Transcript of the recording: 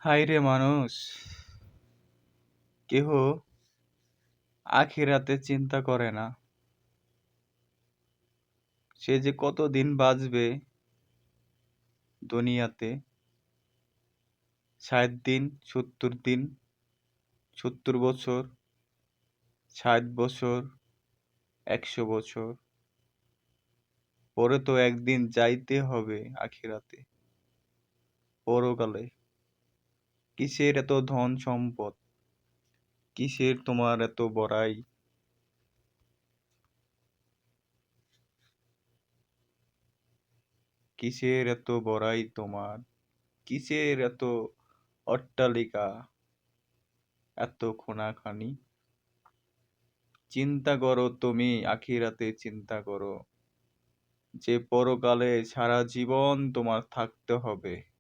হায়রে মানুষ, কেহ আখিরাতে চিন্তা করে না। সে যে কতদিন বাঁচবে দুনিয়াতে। ৬০ দিন, ৭০ দিন, ৭০ বছর, ৬০ বছর, ১০০ বছর। পরে তো একদিন যাইতে হবে আখিরাতে, পরকালে। কিসের এত ধন সম্পদ? কিসের তোমার এত বড়াই? কিসের এত বড়াই তোমার? কিসের এত অট্টালিকা, এত খুনাখানি? চিন্তা করো, তুমি আখিরাতে চিন্তা করো, যে পরকালে সারা জীবন তোমার থাকতে হবে।